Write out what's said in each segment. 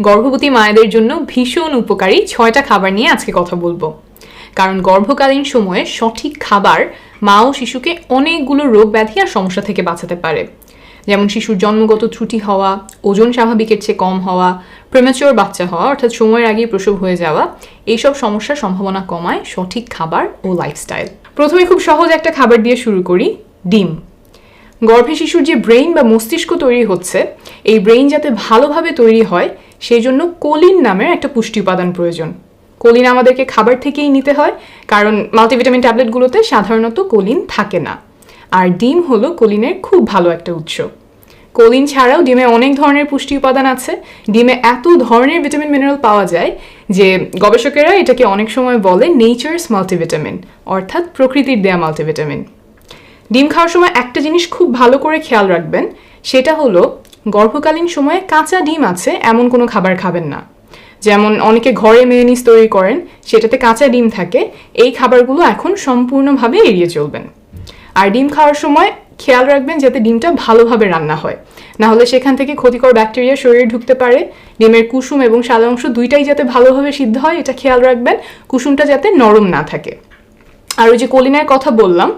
গর্ভবতী মায়েদের জন্য ভীষণ উপকারী 6টা খাবার নিয়ে আজকে কথা বলবো। কারণ গর্ভকালীন সময়ে সঠিক খাবার মা ও শিশুকে অনেকগুলো রোগ ব্যাধি আর সমস্যা থেকে বাঁচাতে পারে। যেমন শিশুর জন্মগত ত্রুটি হওয়া, ওজন স্বাভাবিকের চেয়ে কম হওয়া, প্রিম্যাচিওর বাচ্চা হওয়া অর্থাৎ সময়ের আগেই প্রসব হয়ে যাওয়া, এইসব সমস্যার সম্ভাবনা কমায় সঠিক খাবার ও লাইফস্টাইল। প্রথমে খুব সহজ একটা খাবার দিয়ে শুরু করি, ডিম। গর্ভে শিশুর যে ব্রেইন বা মস্তিষ্ক তৈরি হচ্ছে, এই ব্রেইন যাতে ভালোভাবে তৈরি হয় সেই জন্য কোলিন নামের একটা পুষ্টি উপাদান প্রয়োজন। কোলিন আমাদেরকে খাবার থেকেই নিতে হয়, কারণ মাল্টিভিটামিন ট্যাবলেটগুলোতে সাধারণত কোলিন থাকে না। আর ডিম হলো কোলিনের খুব ভালো একটা উৎস। কোলিন ছাড়াও ডিমে অনেক ধরনের পুষ্টি উপাদান আছে। ডিমে এত ধরনের ভিটামিন মিনারেল পাওয়া যায় যে গবেষকেরা এটাকে অনেক সময় বলে নেচার্স মাল্টিভিটামিন, অর্থাৎ প্রকৃতির দেয়া মাল্টিভিটামিন। ডিম খাওয়ার সময় একটা জিনিস খুব ভালো করে খেয়াল রাখবেন, সেটা হলো গর্ভকালীন সময়ে কাঁচা ডিম আছে এমন কোনো খাবার খাবেন না। যেমন অনেকে ঘরে মেয়োনিজ তৈরি করেন, সেটাতে কাঁচা ডিম থাকে, এই খাবারগুলো এখন সম্পূর্ণভাবে এড়িয়ে চলবেন। আর ডিম খাওয়ার সময় খেয়াল রাখবেন যাতে ডিমটা ভালোভাবে রান্না হয়, না হলে সেখান থেকে ক্ষতিকর ব্যাকটেরিয়া শরীরে ঢুকতে পারে। ডিমের কুসুম এবং সাদা অংশ দুইটাই যাতে ভালোভাবে সিদ্ধ হয় এটা খেয়াল রাখবেন, কুসুমটা যাতে নরম না থাকে। আর ওই যে কোলিনের কথা বললাম,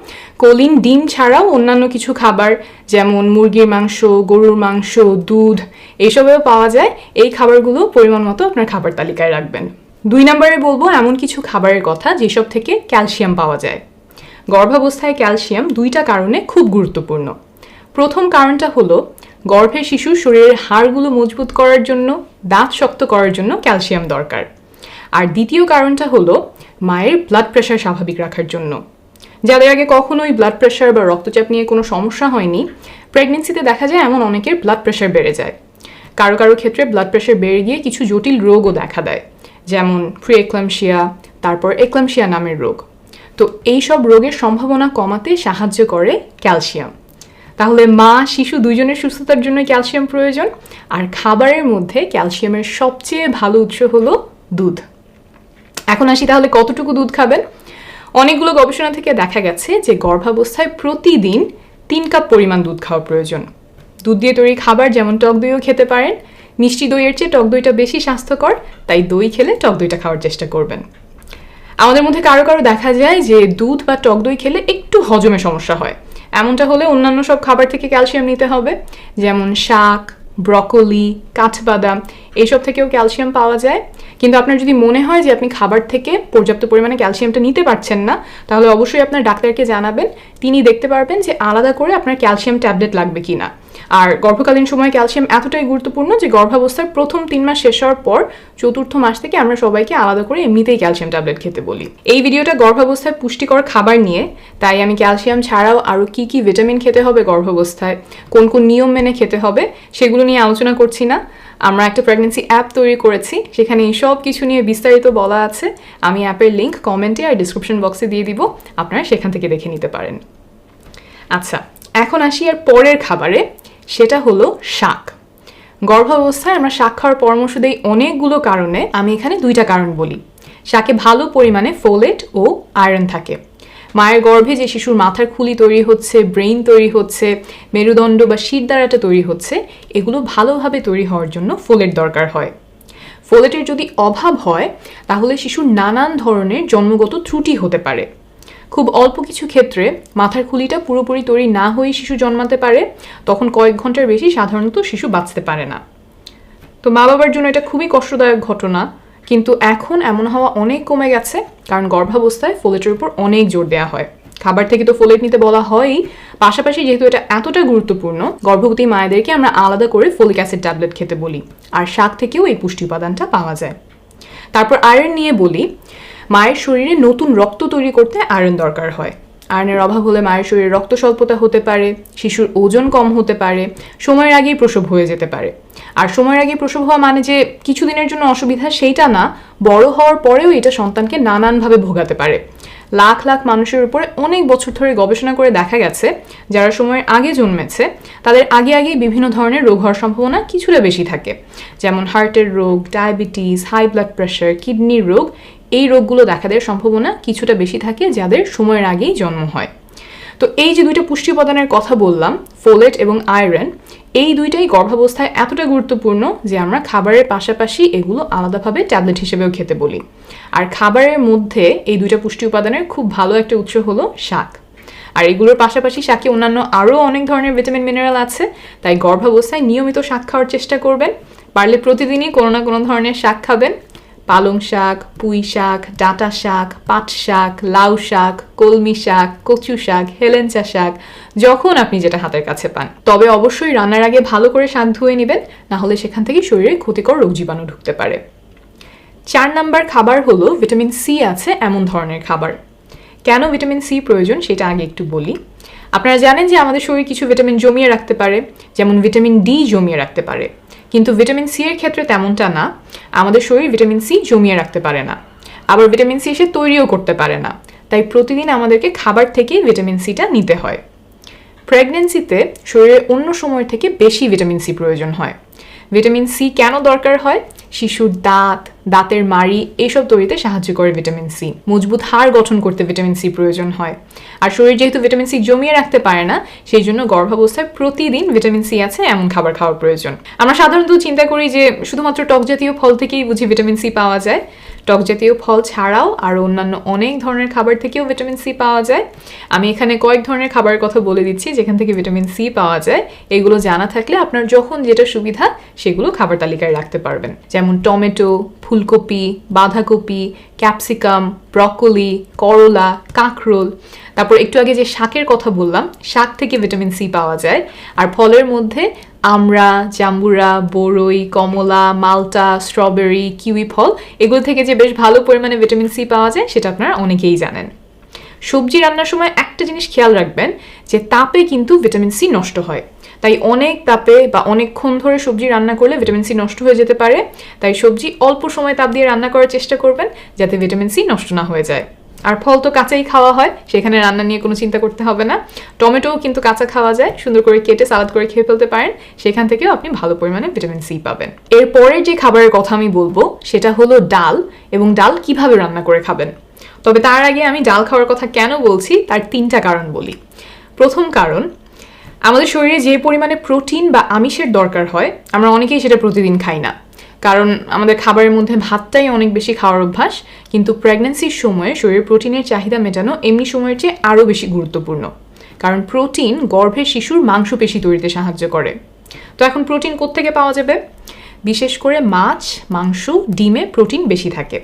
কোলিন ডিম ছাড়াও অন্যান্য কিছু খাবার যেমন মুরগির মাংস, গরুর মাংস, দুধ এইসবেও পাওয়া যায়। এই খাবারগুলো পরিমাণ মতো আপনার খাবার তালিকায় রাখবেন। 2 নম্বরে বলবো এমন কিছু খাবারের কথা যেসব থেকে ক্যালসিয়াম পাওয়া যায়। গর্ভাবস্থায় ক্যালসিয়াম 2টা কারণে খুব গুরুত্বপূর্ণ। প্রথম কারণটা হলো গর্ভের শিশুর শরীরের হাড়গুলো মজবুত করার জন্য, দাঁত শক্ত করার জন্য ক্যালসিয়াম দরকার। আর দ্বিতীয় কারণটা হলো মায়ের ব্লাড প্রেশার স্বাভাবিক রাখার জন্য। যাদের আগে কখনোই ব্লাড প্রেশার বা রক্তচাপ নিয়ে কোনো সমস্যা হয়নি, প্রেগনেন্সিতে দেখা যায় এমন অনেকের ব্লাড প্রেশার বেড়ে যায়। কারো কারো ক্ষেত্রে ব্লাড প্রেশার বেড়ে গিয়ে কিছু জটিল রোগও দেখা দেয়, যেমন প্রি-এক্লাম্পসিয়া, তারপর এক্লাম্পসিয়া নামের রোগ। তো এই সব রোগের সম্ভাবনা কমাতে সাহায্য করে ক্যালসিয়াম। তাহলে মা শিশু দুইজনের সুস্থতার জন্য ক্যালসিয়াম প্রয়োজন। আর খাবারের মধ্যে ক্যালসিয়ামের সবচেয়ে ভালো উৎস হলো দুধ। এখন আসি তাহলে কতটুকু দুধ খাবেন। অনেকগুলো গবেষণা থেকে দেখা গেছে যে গর্ভাবস্থায় প্রতিদিন 3 কাপ পরিমাণ দুধ খাওয়া প্রয়োজন। দুধ দিয়ে তৈরি খাবার যেমন টক দইও খেতে পারেন। মিষ্টি দইয়ের চেয়ে টক দইটা বেশি স্বাস্থ্যকর, তাই দই খেলে টক দইটা খাওয়ার চেষ্টা করবেন। আমাদের মধ্যে কারো কারো দেখা যায় যে দুধ বা টক দই খেলে একটু হজমে সমস্যা হয়। এমনটা হলে অন্যান্য সব খাবার থেকে ক্যালসিয়াম নিতে হবে, যেমন শাক, ব্রকোলি, কাঠবাদাম এইসব থেকেও ক্যালসিয়াম পাওয়া যায়। কিন্তু আপনার যদি মনে হয় যে আপনি খাবার থেকে পর্যাপ্ত পরিমাণে ক্যালসিয়ামটা নিতে পারছেন না, তাহলে অবশ্যই আপনার ডাক্তারকে জানাবেন। তিনি দেখতে পারবেন যে আলাদা করে আপনার ক্যালসিয়াম ট্যাবলেট লাগবে কিনা। আর গর্ভকালীন সময়ে ক্যালসিয়াম এতটাই গুরুত্বপূর্ণ যে গর্ভাবস্থার প্রথম 3 মাস শেষ হওয়ার পর 4র্থ মাস থেকে আমরা সবাইকে আলাদা করে এমনিতেই ক্যালসিয়াম ট্যাবলেট খেতে বলি। এই ভিডিওটা গর্ভাবস্থায় পুষ্টিকর খাবার নিয়ে, তাই আমি ক্যালসিয়াম ছাড়াও আরও কী কী ভিটামিন খেতে হবে গর্ভাবস্থায়, কোন কোন নিয়ম মেনে খেতে হবে সেগুলো নিয়ে আলোচনা করছি না। আমরা একটা প্রেগনেন্সি অ্যাপ তৈরি করেছি, সেখানে এই সব কিছু নিয়ে বিস্তারিত বলা আছে। আমি অ্যাপের লিঙ্ক কমেন্টে আর ডিসক্রিপশন বক্সে দিয়ে দিব, আপনারা সেখান থেকে দেখে নিতে পারেন। আচ্ছা, এখন আসি আর পরের খাবারে, সেটা হলো শাক। গর্ভাবস্থায় আমরা শাক খাওয়ার পরামর্শ দেই অনেকগুলো কারণে, আমি এখানে 2টা কারণ বলি। শাকে ভালো পরিমাণে ফোলেট ও আয়রন থাকে। মায়ের গর্ভে যে শিশুর মাথার খুলি তৈরি হচ্ছে, ব্রেইন তৈরি হচ্ছে, মেরুদণ্ড বা শিরদাঁড়াটা তৈরি হচ্ছে, এগুলো ভালোভাবে তৈরি হওয়ার জন্য ফোলেট দরকার হয়। ফোলেটের যদি অভাব হয় তাহলে শিশুর নানান ধরনের জন্মগত ত্রুটি হতে পারে। খুব অল্প কিছু ক্ষেত্রে মাথার খুলিটা পুরোপুরি তৈরি না হয়েই শিশু জন্মাতে পারে, তখন কয়েক ঘন্টার বেশি সাধারণত শিশু বাঁচতে পারে না। তো মা বাবার জন্য এটা খুবই কষ্টদায়ক ঘটনা, কিন্তু এখন এমন হওয়া অনেক কমে গেছে, কারণ গর্ভাবস্থায় ফোলেটের উপর অনেক জোর দেওয়া হয়। খাবার থেকে তো ফোলেট নিতে বলা হয়ই, পাশাপাশি যেহেতু এটা এতটা গুরুত্বপূর্ণ, গর্ভবতী মায়েদেরকে আমরা আলাদা করে ফোলিক অ্যাসিড ট্যাবলেট খেতে বলি। আর শাক থেকেও এই পুষ্টি উপাদানটা পাওয়া যায়। তারপর আয়রন নিয়ে বলি, মায়ের শরীরে নতুন রক্ত তৈরি করতে আয়রন দরকার হয়। আয়রনের অভাব হলে মায়ের শরীরে রক্ত স্বল্পতা হতে পারে, শিশুর ওজন কম হতে পারে, সময়ের আগেই প্রসব হয়ে যেতে পারে। আর সময়ের আগে প্রসব হওয়া মানে যে কিছুদিনের জন্য অসুবিধা সেইটা না, বড় হওয়ার পরেও এটা সন্তানকে নানানভাবে ভোগাতে পারে। লাখ লাখ মানুষের উপরে অনেক বছর ধরে গবেষণা করে দেখা গেছে, যারা সময়ের আগে জন্মেছে তাদের আগেই বিভিন্ন ধরনের রোগ হওয়ার সম্ভাবনা কিছুটা বেশি থাকে, যেমন হার্টের রোগ, ডায়াবেটিস, হাই ব্লাড প্রেশার, কিডনির রোগ। এই রোগগুলো দেখা দেওয়ার সম্ভাবনা কিছুটা বেশি থাকে যাদের সময়ের আগেই জন্ম হয়। তো এই যে দুইটা পুষ্টি উপাদানের কথা বললাম, ফোলেট এবং আয়রন, এই দুইটাই গর্ভাবস্থায় এতটা গুরুত্বপূর্ণ যে আমরা খাবারের পাশাপাশি এগুলো আলাদাভাবে ট্যাবলেট হিসেবেও খেতে বলি। আর খাবারের মধ্যে এই দুইটা পুষ্টি উপাদানের খুব ভালো একটা উৎস হলো শাক। আর এগুলোর পাশাপাশি শাকে অন্যান্য আরও অনেক ধরনের ভিটামিন মিনারেল আছে, তাই গর্ভাবস্থায় নিয়মিত শাক খাওয়ার চেষ্টা করবেন। পারলে প্রতিদিনই কোনো না কোনো ধরনের শাক খাবেন। পালং শাক, পুঁই শাক, ডাঁটা শাক, পাট শাক, লাউ শাক, কলমি শাক, কচু শাক, হেলেঞ্চা শাক, যখন আপনি যেটা হাতের কাছে পান। তবে অবশ্যই রান্নার আগে ভালো করে শাক ধুয়ে নেবেন, না হলে সেখান থেকে শরীরে ক্ষতিকর রোগ জীবাণু ঢুকতে পারে। 4 নাম্বার খাবার হলো ভিটামিন সি আছে এমন ধরনের খাবার। কেন ভিটামিন সি প্রয়োজন সেটা আগে একটু বলি। আপনারা জানেন যে আমাদের শরীর কিছু ভিটামিন জমিয়ে রাখতে পারে, যেমন ভিটামিন ডি জমিয়ে রাখতে পারে, কিন্তু ভিটামিন সি এর ক্ষেত্রে তেমনটা না। আমাদের শরীর ভিটামিন সি জমিয়ে রাখতে পারে না, আবার ভিটামিন সি এসে তৈরিও করতে পারে না। তাই প্রতিদিন আমাদেরকে খাবার থেকেই ভিটামিন সিটা নিতে হয়। প্রেগন্যান্সিতে শরীরের অন্য সময় থেকে বেশি ভিটামিন সি প্রয়োজন হয়। ভিটামিন সি কেন দরকার হয়? শিশুর দাঁতের মাড়ি এইসব তৈরিতে সাহায্য করে ভিটামিন সি। মজবুত হাড় গঠন করতে ভিটামিন সি প্রয়োজন হয়। আর শরীর যেহেতু ভিটামিন সি জমিয়ে রাখতে পারে না, সেই জন্য গর্ভাবস্থায় প্রতিদিন ভিটামিন সি আছে এমন খাবার খাওয়ার প্রয়োজন। আমরা সাধারণত চিন্তা করি যে শুধুমাত্র টক জাতীয় ফল থেকেই বুঝি ভিটামিন সি পাওয়া যায়। টক জাতীয় ফল ছাড়াও আরও অন্যান্য অনেক ধরনের খাবার থেকেও ভিটামিন সি পাওয়া যায়। আমি এখানে কয়েক ধরনের খাবারের কথা বলে দিচ্ছি যেখান থেকে ভিটামিন সি পাওয়া যায়। এগুলো জানা থাকলে আপনার যখন যেটা সুবিধা সেগুলো খাবার তালিকায় রাখতে পারবেন। যেমন টমেটো, ফুলকপি, বাঁধাকপি, ক্যাপসিকাম, ব্রকোলি, করলা, কাঁকরোল। তারপর একটু আগে যে শাকের কথা বললাম, শাক থেকে ভিটামিন সি পাওয়া যায়। আর ফলের মধ্যে আমড়া, জাম্বুরা, বরই, কমলা, মালটা, স্ট্রবেরি, কিউই ফল, এগুলো থেকে যে বেশ ভালো পরিমাণে ভিটামিন সি পাওয়া যায় সেটা আপনারা অনেকেই জানেন। সবজি রান্নার সময় একটা জিনিস খেয়াল রাখবেন যে তাপে কিন্তু ভিটামিন সি নষ্ট হয়। তাই অনেক তাপে বা অনেকক্ষণ ধরে সবজি রান্না করলে ভিটামিন সি নষ্ট হয়ে যেতে পারে। তাই সবজি অল্প সময় তাপ দিয়ে রান্না করার চেষ্টা করবেন যাতে ভিটামিন সি নষ্ট না হয়ে যায়। আর ফল তো কাঁচাই খাওয়া হয়, সেখানে রান্না নিয়ে কোনো চিন্তা করতে হবে না। টমেটোও কিন্তু কাঁচা খাওয়া যায়, সুন্দর করে কেটে সালাদ করে খেয়ে ফেলতে পারেন, সেখান থেকেও আপনি ভালো পরিমাণে ভিটামিন সি পাবেন। এরপরের যে খাবারের কথা আমি বলবো সেটা হলো ডাল, এবং ডাল কিভাবে রান্না করে খাবেন। তবে তার আগে আমি ডাল খাওয়ার কথা কেন বলছি তার 3টা কারণ বলি। প্রথম কারণ, আমাদের শরীরে যে পরিমাণে প্রোটিন বা আমিষের দরকার হয় আমরা অনেকেই সেটা প্রতিদিন খাই না, কারণ আমাদের খাবারের মধ্যে ভাতটাই অনেক বেশি খাওয়ার অভ্যাস। কিন্তু প্রেগন্যান্সির সময়ে শরীরের প্রোটিনের চাহিদা মেটানো এমনি সময়ের চেয়ে আরও বেশি গুরুত্বপূর্ণ, কারণ প্রোটিন গর্ভে শিশুর মাংসপেশি তৈরিতে সাহায্য করে। তো এখন প্রোটিন কোত্থেকে পাওয়া যাবে? বিশেষ করে মাছ, মাংস, ডিমে প্রোটিন বেশি থাকে।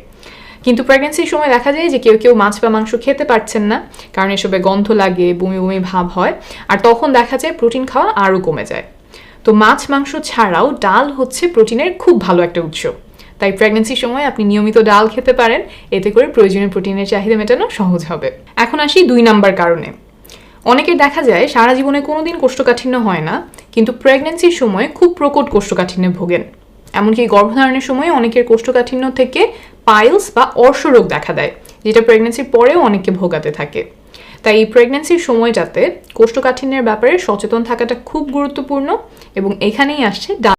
কিন্তু প্রেগন্যান্সির সময় দেখা যায় যে কেউ কেউ মাছ বা মাংস খেতে পারছেন না, কারণ এসবে গন্ধ লাগে, বমি বমি ভাব হয়, আর তখন দেখা যায় প্রোটিন খাওয়া আরও কমে যায়। তো মাছ মাংস ছাড়াও ডাল হচ্ছে প্রোটিনের খুব ভালো একটা উৎস। তাই প্রেগন্যান্সির সময় আপনি নিয়মিত ডাল খেতে পারেন, এতে করে প্রয়োজনীয় প্রোটিনের চাহিদা মেটানো সহজ হবে। এখন আসি 2 নাম্বার কারণে। অনেকের দেখা যায় সারা জীবনে কোনোদিন কোষ্ঠকাঠিন্য হয় না, কিন্তু প্রেগন্যান্সির সময় খুব প্রকট কোষ্ঠকাঠিন্যে ভোগেন। এমনকি গর্ভধারণের সময় অনেকের কোষ্ঠকাঠিন্য থেকে পাইলস বা অর্শরোগ দেখা দেয়, যেটা প্রেগন্যান্সির পরেও অনেককে ভোগাতে থাকে। তাই এই প্রেগন্যান্সির সময়টাতে কোষ্ঠকাঠিন্যের ব্যাপারে সচেতন থাকাটা খুব গুরুত্বপূর্ণ, এবং এখানেই আসছে ডাল।